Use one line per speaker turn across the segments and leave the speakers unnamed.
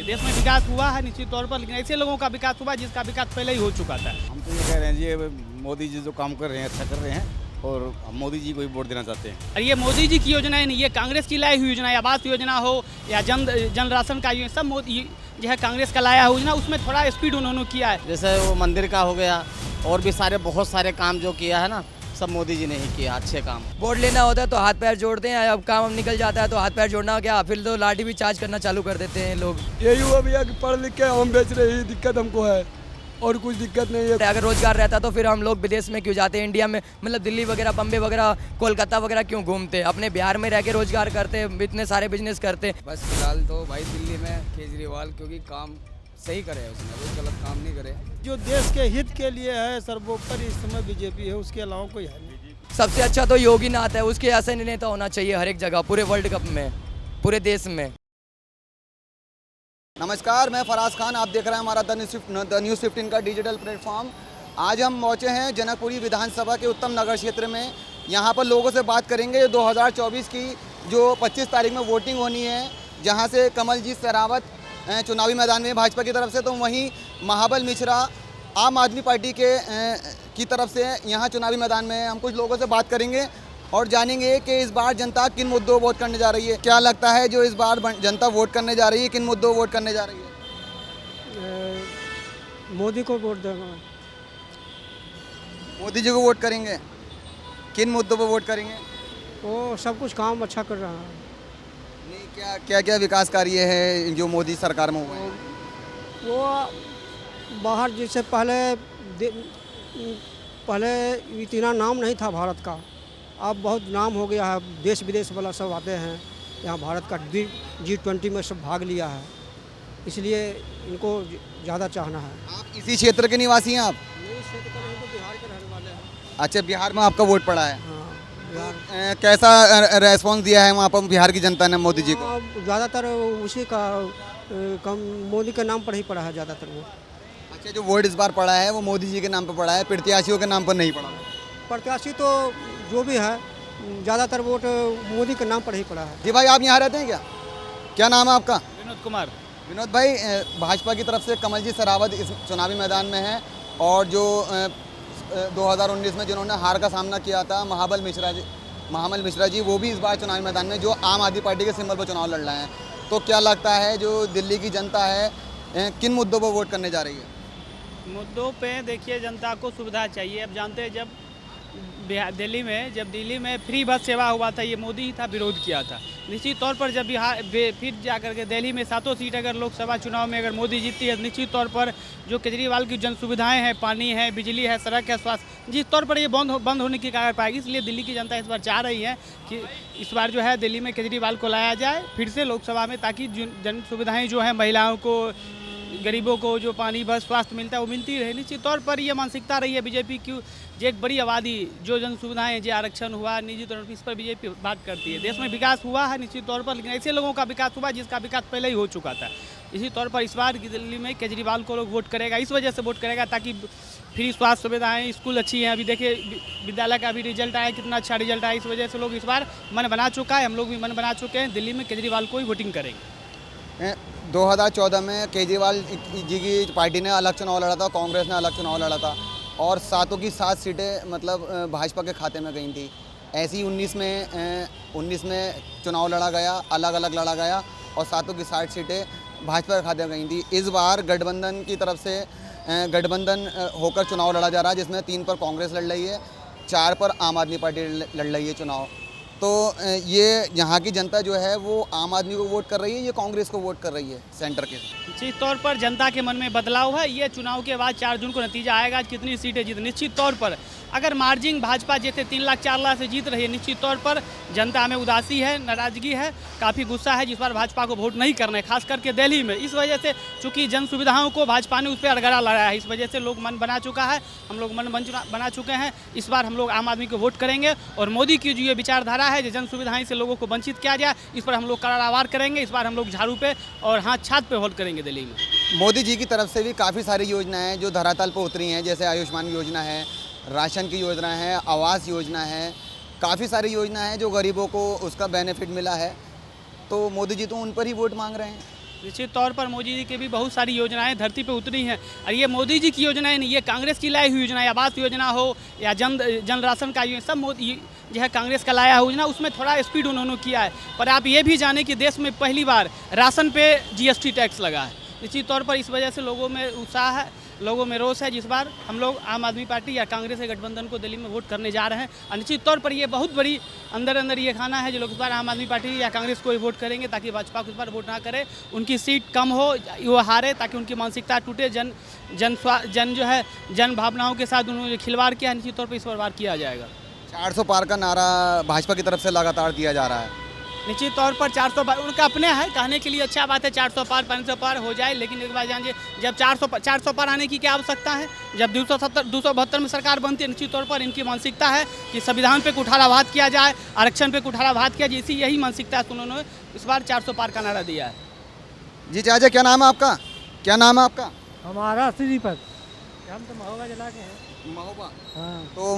देश में विकास हुआ है निश्चित तौर पर, लेकिन ऐसे लोगों का विकास हुआ जिसका विकास पहले ही हो चुका था।
हम तो ये कह रहे हैं जी, ये मोदी जी जो काम कर रहे हैं अच्छा कर रहे हैं और हम मोदी जी को ही वोट देना चाहते हैं।
और ये मोदी जी की योजनाएं नहीं, ये कांग्रेस की लाई हुई योजना है। आवास योजना हो या जन राशन का योजना, सब मोदी जो है कांग्रेस का लाया योजना, उसमें थोड़ा स्पीड उन्होंने किया है।
जैसे वो मंदिर का हो गया और भी बहुत सारे काम जो किया है ना, सब मोदी जी ने ही किया अच्छे काम।
वोट लेना होता है तो हाथ पैर जोड़ते हैं, अब काम निकल जाता है तो हाथ पैर जोड़ना हो गया, फिर तो लाठी भी चार्ज करना चालू कर देते हैं लोग।
यही हुआ भैया कि पढ़ लिख के हम बेच रहे हैं, दिक्कत हमको है और कुछ दिक्कत नहीं है।
अगर रोजगार रहता तो फिर हम लोग विदेश में क्यों जाते, इंडिया में मतलब दिल्ली वगैरह, बम्बे वगैरह, कोलकाता वगैरह क्यों घूमते, अपने बिहार में रह के रोजगार करते, इतने सारे बिजनेस करते।
बस फिलहाल तो भाई दिल्ली में केजरीवाल, क्योंकि काम सही करे, उसने कोई गलत काम नहीं करे।
जो देश के हित के लिए है सर्वोपरि इस समय बीजेपी है, उसके अलावा कोई है नहीं।
सबसे अच्छा तो योगी नाथ है, उसके ऐसे नेता होना चाहिए हर एक जगह, पूरे वर्ल्ड कप में, पूरे देश में।
नमस्कार, मैं फराज खान, आप देख रहे हैं हमारा द न्यूज़ 15 का डिजिटल प्लेटफॉर्म। आज हम पहुंचे हैं जनकपुरी विधानसभा के उत्तम नगर क्षेत्र में। यहां पर लोगों से बात करेंगे 2024 की जो 25 तारीख में वोटिंग होनी है, जहां से कमलजीत शेरावत चुनावी मैदान में भाजपा की तरफ से, तो वहीं महाबल मिश्रा आम आदमी पार्टी की तरफ से यहाँ चुनावी मैदान में। हम कुछ लोगों से बात करेंगे और जानेंगे कि इस बार जनता किन मुद्दों वोट करने जा रही है। क्या लगता है जो इस बार जनता वोट करने जा रही है, किन मुद्दों वोट करने जा रही है?
मोदी को वोट देगा।
मोदी जी को वोट करेंगे। किन मुद्दों पर वोट करेंगे?
वो सब कुछ काम अच्छा कर रहा है।
नहीं, क्या क्या विकास कार्य है जो मोदी सरकार में हुए हैं?
वो बाहर जैसे पहले इतना नाम नहीं था भारत का, अब बहुत नाम हो गया है, देश विदेश वाला सब आते हैं यहाँ। भारत का G20 में सब भाग लिया है, इसलिए इनको ज़्यादा चाहना है।
आप इसी क्षेत्र के निवासी हैं? आप
नहीं, क्षेत्र का नहीं तो बिहार के रहने वाले हैं।
अच्छा, बिहार में आपका वोट पड़ा है।
हाँ, बिहार।
कैसा रेस्पॉन्स दिया है वहाँ पर बिहार की जनता ने मोदी जी को?
ज़्यादातर उसी का मोदी के नाम पर ही पड़ा है ज़्यादातर वो।
अच्छा, जो वोट इस बार पड़ा है वो मोदी जी के नाम पर पड़ा है, प्रत्याशियों के नाम पर नहीं पड़ा?
प्रत्याशी तो जो भी है ज़्यादातर वोट मोदी के नाम पर ही पड़ा है।
जी भाई, आप यहाँ रहते हैं क्या? क्या नाम है आपका?
विनोद कुमार।
विनोद भाई, भाजपा की तरफ से कमलजीत शेरावत इस चुनावी मैदान में है और जो 2019 में जिन्होंने हार का सामना किया था महाबल मिश्रा जी, वो भी इस बार चुनावी मैदान में जो आम आदमी पार्टी के सिंबल पर चुनाव लड़ रहे हैं। तो क्या लगता है जो दिल्ली की जनता है किन मुद्दों पर वोट करने जा रही है?
मुद्दों पे देखिए, जनता को सुविधा चाहिए। अब जानते हैं जब दिल्ली में फ्री बस सेवा हुआ था, ये मोदी ही था विरोध किया था। निश्चित तौर पर जब फिर जा करके दिल्ली में 7 सीट अगर लोकसभा चुनाव में अगर मोदी जीतती है, निश्चित तौर पर जो केजरीवाल की जन सुविधाएँ हैं, पानी है, बिजली है, सड़क है, स्वास्थ्य, जिस तौर पर ये बंद होने की कगार पाएगी। इसलिए दिल्ली की जनता इस बार चाह रही है कि इस बार जो है दिल्ली में केजरीवाल को लाया जाए फिर से लोकसभा में, ताकि जन सुविधाएँ जो हैं महिलाओं को, गरीबों को जो पानी, बस, स्वास्थ्य मिलता है वो मिलती रहे। निश्चित तौर पर ये मानसिकता रही है बीजेपी की। जो एक बड़ी आबादी, जो जन सुविधाएँ, जो आरक्षण हुआ, निजी तौर पर, इस पर बीजेपी बात करती है। देश में विकास हुआ है निश्चित तौर पर, लेकिन ऐसे लोगों का विकास हुआ जिसका विकास पहले ही हो चुका था। इसी तौर पर इस बार की दिल्ली में केजरीवाल को लोग वोट करेगा, इस वजह से वोट करेगा ताकि फ्री स्वास्थ्य सुविधाएँ, स्कूल अच्छी हैं। अभी देखिए विद्यालय का भी रिजल्ट आया, कितना अच्छा रिजल्ट आया। इस वजह से लोग इस बार मन बना चुका है, हम लोग भी मन बना चुके हैं, दिल्ली में केजरीवाल को ही वोटिंग करेंगे।
2014 में केजरीवाल जी की पार्टी ने अलग चुनाव लड़ा था, कांग्रेस ने अलग चुनाव लड़ा था और 7 की 7 सीटें मतलब भाजपा के खाते में गई थी। ऐसी 19 में चुनाव लड़ा गया, अलग अलग लड़ा गया और 7 की 60 सीटें भाजपा के खाते में गई थी। इस बार गठबंधन की तरफ से गठबंधन होकर चुनाव लड़ा जा रहा है, जिसमें 3 पर कांग्रेस लड़ रही है, 4 पर आम आदमी पार्टी लड़ रही है चुनाव। तो ये यहाँ की जनता जो है वो आम आदमी को वोट कर रही है, ये कांग्रेस को वोट कर रही है सेंटर के।
निश्चित तौर पर जनता के मन में बदलाव है। ये चुनाव के बाद 4 जून को नतीजा आएगा, कितनी सीटें जीत। निश्चित तौर पर अगर मार्जिन भाजपा जैसे 3 लाख 4 लाख से जीत रही है, निश्चित तौर पर जनता में उदासी है, नाराजगी है, काफ़ी गुस्सा है, जिस बार भाजपा को वोट नहीं करना है, खास करके दिल्ली में। इस वजह से चूँकि जन सुविधाओं को भाजपा ने उस पर अड़गड़ा लगाया है, इस वजह से लोग मन बना चुका है, हम लोग मन बना चुके हैं। इस बार हम लोग आम आदमी को वोट करेंगे और मोदी की जो ये विचारधारा है, जो जन सुविधाएं से लोगों को वंचित किया जाए, इस पर हम लोग करारावार करेंगे। इस बार हम लोग झाड़ू पे और हाथ छात पे वोट करेंगे दिल्ली में।
मोदी जी की तरफ से भी काफ़ी सारी योजनाएं जो धरातल पर उतरी हैं, जैसे आयुष्मान योजना है, राशन की योजना है, आवास योजना है, काफ़ी सारी योजना है जो गरीबों को उसका बेनिफिट मिला है। तो मोदी जी तो उन पर ही वोट मांग रहे हैं।
निश्चित तौर पर मोदी जी की भी बहुत सारी योजनाएं धरती पे उतरी हैं और ये मोदी जी की योजनाएं नहीं, ये कांग्रेस की लाई हुई योजनाएं, आवास योजना हो या जन राशन का सब मोदी जो है कांग्रेस का लाया हुआ योजना, उसमें थोड़ा स्पीड उन्होंने किया है। पर आप ये भी जानें कि देश में पहली बार राशन पे जीएसटी टैक्स लगा है। निश्चित तौर पर इस वजह से लोगों में उत्साह है, लोगों में रोष है। जिस बार हम लोग आम आदमी पार्टी या कांग्रेस के गठबंधन को दिल्ली में वोट करने जा रहे हैं और निश्चित तौर पर ये बहुत बड़ी अंदर ये खाना है जो लोग इस बार आम आदमी पार्टी या कांग्रेस को ही वोट करेंगे ताकि भाजपा को इस बार वोट ना करे, उनकी सीट कम हो, वो हारे, ताकि उनकी मानसिकता टूटे। जन भावनाओं के साथ उन्होंने खिलवाड़ किया, निश्चित तौर पर इस बार किया जाएगा।
400 पार का नारा भाजपा की तरफ से लगातार दिया जा रहा है।
निश्चित तौर पर 400 पार उनका अपने है, कहने के लिए अच्छा बात है 400 पार 500 पार हो जाए, लेकिन एक बार जानिए जब 400 पार आने की क्या आवश्यकता है, जब 272 में सरकार बनती है। निश्चित तौर पर इनकी मानसिकता है कि संविधान पे कुठाराघात किया जाए, आरक्षण पे कुठाराघात किया जाए, इसी यही मानसिकता है। उन्होंने इस बार 400 पार का नारा दिया है।
जी चाचा, क्या नाम है आपका? क्या नाम है आपका?
हमारा श्रीपद, हम तो महोबा जिला के हैं।
महोबा।
हाँ,
तो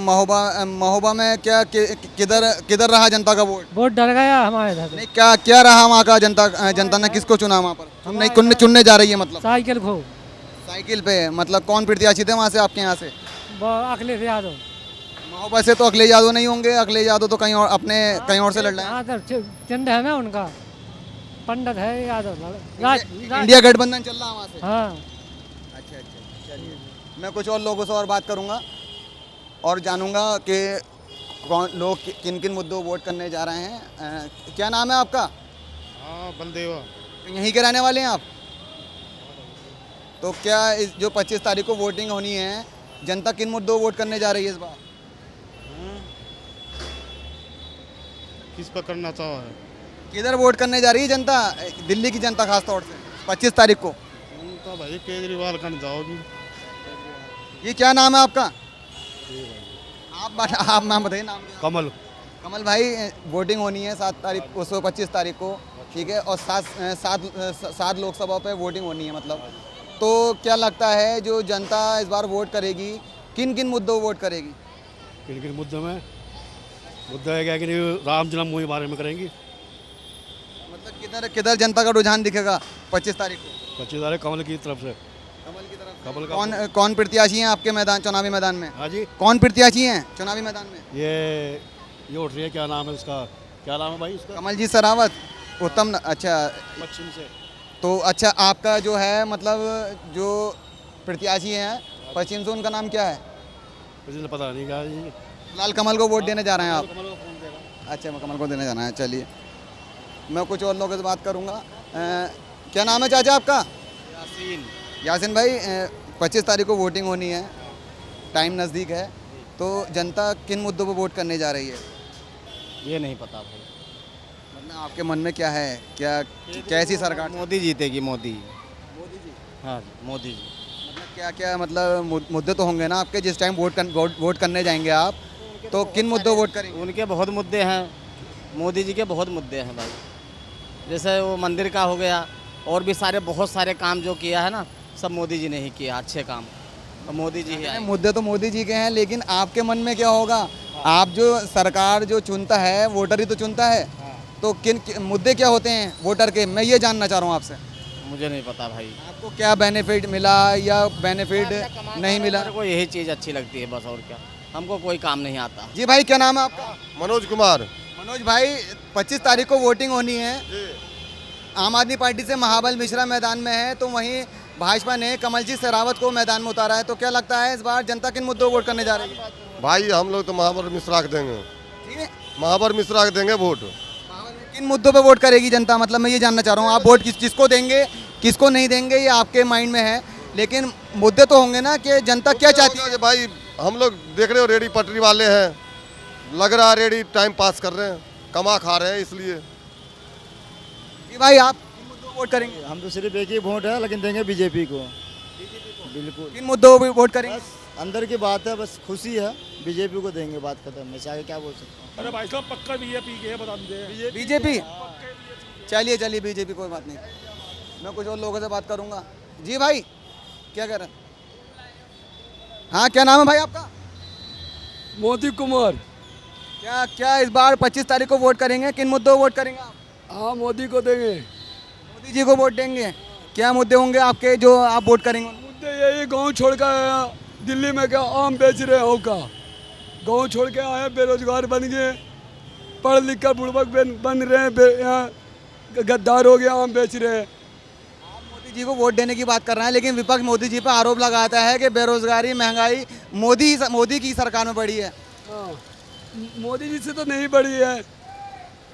महोबा में क्या किधर रहा जनता का वोट?
वोट डर गया हमारे इधर।
नहीं, क्या रहा वहाँ का? जनता ने किसको चुना वहाँ पर? चुनने जा रही है मतलब
साइकिल को
साइकिल पे, मतलब कौन प्रत्याशी थे वहाँ से आपके यहाँ से?
अखिलेश यादव।
महोबा से तो अखिलेश यादव नहीं होंगे, अखिलेश यादव तो कहीं और से लड़ रहे हैं।
हाँ तो चंद है ना उनका, पंडित है यादव।
इंडिया गठबंधन चल रहा है वहाँ से।
हाँ,
अच्छा, चलिए मैं कुछ और लोगों से और बात करूँगा और जानूँगा कि कौन लोग किन किन मुद्दों वोट करने जा रहे हैं। क्या नाम है आपका?
हाँ, बलदेवा।
तो यहीं के रहने वाले हैं आप? तो क्या इस जो 25 तारीख को वोटिंग होनी है, जनता किन मुद्दों वोट करने जा रही है इस बार?
किस पर करना चाह है?
किधर वोट करने जा रही है जनता, दिल्ली की जनता खास तौर से 25 तारीख को?
तो भाई केजरीवाल करने जाओगी।
ये क्या नाम है आपका? आप नाम बताइए। नाम क्या? कमल भाई, वोटिंग होनी है 7 तारीख को, 25 तारीख को, ठीक है, और 7 लोकसभा पे वोटिंग होनी है मतलब। तो क्या लगता है जो जनता इस बार वोट करेगी, किन किन मुद्दों वोट करेगी?
किन किन मुद्दों में? मुद्दा है क्या कि राम जन्मभूमि के बारे में करेंगी।
मतलब किधर जनता का रुझान दिखेगा 25 तारीख को?
25 तारीख कमल की तरफ से।
कमल की तरफ।
कमल का
कौन प्रत्याशी हैं आपके चुनावी मैदान में?
हाँ जी,
कौन प्रत्याशी हैं चुनावी मैदान में?
ये उठ रही है, क्या नाम है उसका? क्या नाम है भाई उसका?
कमल जी सरावत, उत्तम। अच्छा,
पश्चिम से।
तो अच्छा, आपका जो है मतलब जो प्रत्याशी हैं पश्चिम से, उनका नाम क्या है?
मुझे तो पता नहीं क्या है जी।
फिलहाल कमल को वोट देने जा रहे हैं आप?
कमल को फोन देगा।
अच्छा, मैं कमल को देने जाना है। चलिए मैं कुछ और लोगों से बात करूँगा। क्या नाम है चाचा आपका? यासीन भाई, 25 तारीख को वोटिंग होनी है, टाइम नज़दीक है, तो जनता किन मुद्दों पर वोट करने जा रही है?
ये नहीं पता भाई।
मतलब आपके मन में क्या है, क्या कैसी सरकार?
मोदी जीतेगी, मोदी।
मोदी जी।
हाँ, मोदी जी।
मतलब क्या मतलब मुद्दे तो होंगे ना आपके, जिस टाइम वोट करने जाएंगे आप, तो किन मुद्दों वोट करेंगे?
उनके बहुत मुद्दे हैं, मोदी जी के बहुत मुद्दे हैं भाई। जैसे वो मंदिर का हो गया, और भी बहुत सारे काम जो किया है ना, सब मोदी जी ने ही किया, अच्छे काम। और मोदी जी ही आए।
मुद्दे तो मोदी जी के हैं, लेकिन आपके मन में क्या होगा? आप जो सरकार जो चुनता है, वोटर ही तो चुनता है, तो किन मुद्दे क्या होते हैं वोटर के, मैं ये जानना चाह रहा हूँ आपसे।
मुझे नहीं पता भाई।
आपको क्या बेनिफिट मिला या बेनिफिट नहीं मिला?
मेरे को यही चीज़ अच्छी लगती है बस, और क्या, हमको कोई काम नहीं आता।
जी भाई, क्या नाम है आपका?
मनोज कुमार।
मनोज भाई, 25 तारीख को वोटिंग होनी है, आम आदमी पार्टी से महाबल मिश्रा मैदान में है, तो वहीं भाजपा ने कमलजीत शेरावत को मैदान में उतारा है, तो क्या लगता है इस बार जनता किन मुद्दों वोट करने जा रही है?
भाई हम लोग तो महावर मिश्रा को देंगे।
ठीक है,
महावर मिश्रा को देंगे वोट।
किन मुद्दों पे वोट करेगी जनता, मतलब मैं ये जानना चाह रहा हूँ। आप वोट किसको देंगे, किसको नहीं देंगे, ये आपके माइंड में है, लेकिन मुद्दे तो होंगे ना कि जनता क्या चाहती है।
भाई हम लोग देख रहे हो, रेडी पटरी वाले हैं, लग रहा है रेडी टाइम पास कर रहे हैं, कमा खा रहे हैं, इसलिए।
जी भाई, आप किन मुद्दों पे वोट करेंगे?
हम तो सिर्फ एक ही वोट है, लेकिन देंगे बीजेपी को। बिल्कुल।
किन मुद्दों पे वोट करेंगे?
अंदर की बात है, बस खुशी है, बीजेपी को देंगे, बात खत्म। मैं आगे क्या बोल सकता हूँ?
अरे भाई साहब, पक्का बीजेपी के बता दे।
बीजेपी। चलिए बीजेपी, कोई बात नहीं। मैं कुछ और लोगों से बात करूंगा। जी भाई, क्या कह रहे हैं? हाँ, क्या नाम है भाई आपका?
मोदी कुमार।
क्या इस बार 25 तारीख को वोट करेंगे, किन मुद्दों पर वोट करेंगे आप?
हाँ, मोदी को देंगे।
मोदी मोदी जी को वोट देंगे, क्या मुद्दे होंगे आपके जो आप वोट करेंगे?
मुद्दे यही गांव छोड़ कर आया, दिल्ली में क्या आम बेच रहे हो का, गांव छोड़ के आए, बेरोजगार बन गए, पढ़ लिख कर बुड़बक बन रहे हैं, यहाँ गद्दार हो गया, आम बेच रहे हैं।
मोदी जी को वोट देने की बात कर रहे हैं, लेकिन विपक्ष मोदी जी पर आरोप लगाता है कि बेरोजगारी महंगाई मोदी की सरकार में बढ़ी है।
हाँ, मोदी जी से तो नहीं बढ़ी है।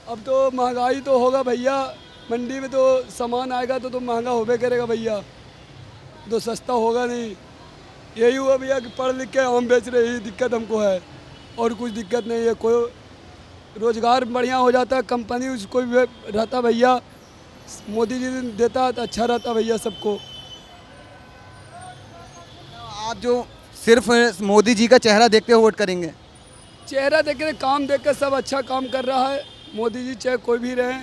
अब तो महंगाई तो होगा भैया, मंडी में तो सामान आएगा तो महंगा होबे करेगा भैया, तो सस्ता होगा नहीं। यही हुआ भैया कि पढ़ लिख के आम बेच रहे, यही दिक्कत हमको है, और कुछ दिक्कत नहीं है। कोई रोजगार बढ़िया हो जाता, कंपनी उसको भी रहता भैया, मोदी जी देता तो अच्छा रहता भैया सबको।
आप जो सिर्फ मोदी जी का चेहरा देखते हुए वोट करेंगे?
चेहरा देख के, काम देख कर सब अच्छा काम कर रहा है मोदी जी, चाहे कोई भी रहे,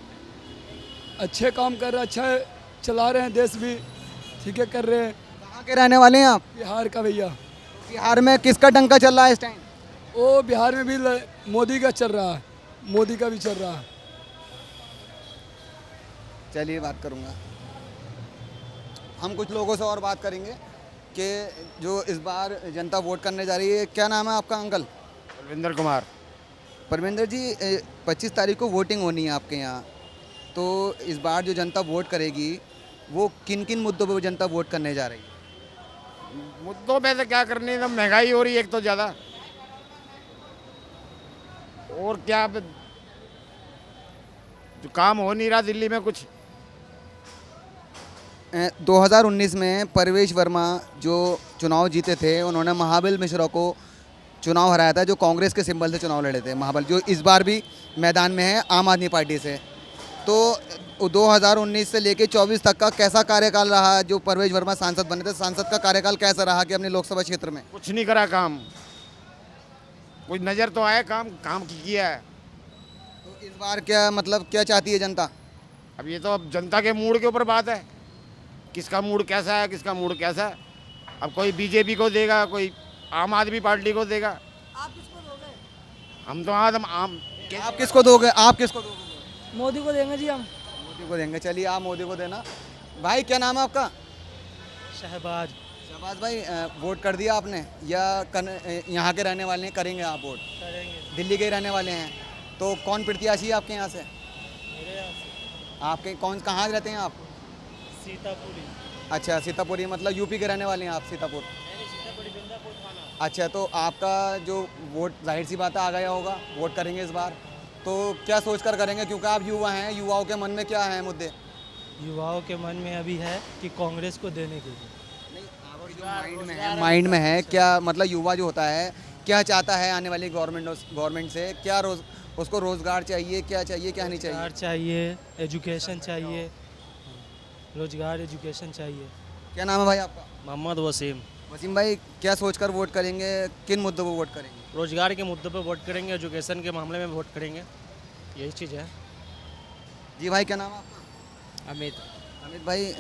अच्छे काम कर रहे, अच्छा चला रहे हैं, देश भी ठीक है कर रहे हैं।
कहाँ के रहने वाले हैं आप?
बिहार का भैया।
बिहार में किसका डंका चल रहा है इस टाइम?
वो बिहार में भी मोदी का चल रहा है, मोदी का भी चल रहा है।
चलिए बात करूँगा, हम कुछ लोगों से और बात करेंगे कि जो इस बार जनता वोट करने जा रही है। क्या नाम है आपका अंकल?
परविंदर कुमार।
परविंदर जी, 25 तारीख को वोटिंग होनी है आपके यहाँ, तो इस बार जो जनता वोट करेगी वो किन किन मुद्दों पर जनता वोट करने जा रही है?
मुद्दों पे तो क्या करनी है, महंगाई हो रही है एक तो ज़्यादा, और क्या जो काम हो नहीं रहा दिल्ली में कुछ।
2019 में परवेश वर्मा जो चुनाव जीते थे, उन्होंने महाबल मिश्रा को चुनाव हराया था, जो कांग्रेस के सिंबल से चुनाव लड़े थे। महाबल जो इस बार भी मैदान में है आम आदमी पार्टी से। तो 2019 से लेके 24 तक का कैसा कार्यकाल रहा? जो परवेश वर्मा सांसद बने थे, सांसद का कार्यकाल कैसा रहा कि अपने लोकसभा क्षेत्र में?
कुछ नहीं करा काम, कुछ नज़र तो आया, काम किया है।
तो इस बार क्या मतलब क्या चाहती है जनता?
अब ये तो अब जनता के मूड के ऊपर बात है, किसका मूड कैसा है, किसका मूड कैसा है। अब कोई बीजेपी को देगा, कोई आम आदमी पार्टी को देगा।
आप किसको दोगे?
हम तो आम
आप किसको दोगे? आप किसको दोगे?
मोदी को देंगे जी हम।
मोदी को देंगे। चलिए आप मोदी को देना। भाई क्या नाम है आपका?
शहबाज।
शहबाज भाई, वोट कर दिया आपने या यहाँ के रहने वाले हैं, करेंगे आप वोट?
करेंगे।
दिल्ली के ही रहने वाले हैं, तो कौन प्रत्याशी है आपके यहाँ से?
मेरे यहाँ से
आपके कहाँ रहते हैं आप?
सीतापुरी।
अच्छा, सीतापुरी मतलब यूपी के रहने वाले हैं आप? सीतापुर। अच्छा, तो आपका जो वोट जाहिर सी बात है आ गया होगा, वोट करेंगे इस बार, तो क्या सोच कर करेंगे? क्योंकि आप युवा हैं, युवाओं के मन में क्या है मुद्दे?
युवाओं के मन में अभी है कि कांग्रेस को देने के लिए।
माइंड में है क्या, मतलब युवा जो होता है क्या चाहता है आने वाली गवर्नमेंट से? क्या उसको रोजगार चाहिए, क्या चाहिए, क्या नहीं चाहिए?
रोजगार चाहिए, एजुकेशन चाहिए, रोजगार एजुकेशन चाहिए।
क्या नाम है भाई आपका?
मोहम्मद वसीम।
वसीम भाई, क्या सोचकर वोट करेंगे, किन मुद्दों पर वोट करेंगे?
रोजगार के मुद्दे पर वोट करेंगे, एजुकेशन के मामले में वोट करेंगे, यही चीज़ है।
जी भाई, क्या नाम है आपका?
अमित।
अमित भाई,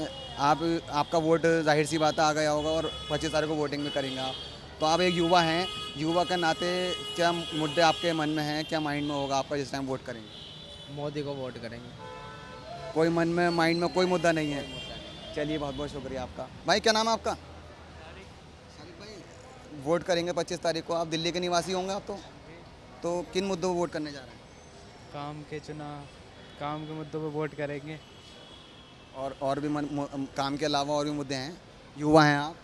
आपका वोट जाहिर सी बात आ गया होगा और 25 तारीख को वोटिंग में करेंगे आप, तो आप एक युवा हैं, युवा के नाते क्या मुद्दे आपके मन में हैं, क्या माइंड में होगा आपका जिस टाइम वोट करेंगे?
मोदी को वोट करेंगे।
कोई मन में, माइंड में कोई मुद्दा नहीं है? चलिए, बहुत बहुत शुक्रिया आपका। भाई क्या नाम है आपका? वोट करेंगे 25 तारीख को, आप दिल्ली के निवासी होंगे आप तो किन मुद्दों पर वोट करने जा रहे हैं?
काम के मुद्दों पर वोट करेंगे।
और भी काम के अलावा और भी मुद्दे हैं? युवा हैं आप?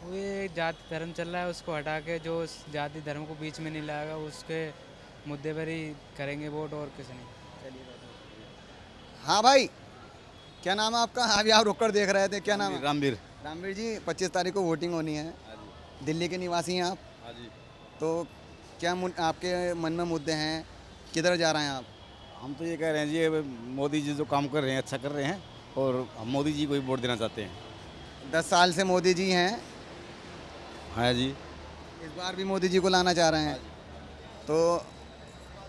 वो ये जाति धर्म चल रहा है, उसको हटा के जो जाति धर्म को बीच में नहीं लाएगा, उसके मुद्दे पर ही करेंगे वोट, और किसी नहीं।
हाँ भाई, क्या नाम है आपका? अभी आप रुक कर देख रहे थे, क्या नाम है?
रामवीर।
रामवीर जी, 25 तारीख को वोटिंग होनी है, दिल्ली के निवासी हैं आप?
हाँ जी।
तो क्या आपके मन में मुद्दे हैं, किधर जा रहे हैं आप?
हम तो ये कह रहे हैं जी, मोदी जी जो काम कर रहे हैं अच्छा कर रहे हैं, और हम मोदी जी को ही वोट देना चाहते हैं।
10 साल से मोदी जी हैं,
हाँ जी।
इस बार भी मोदी जी को लाना चाह रहे हैं, तो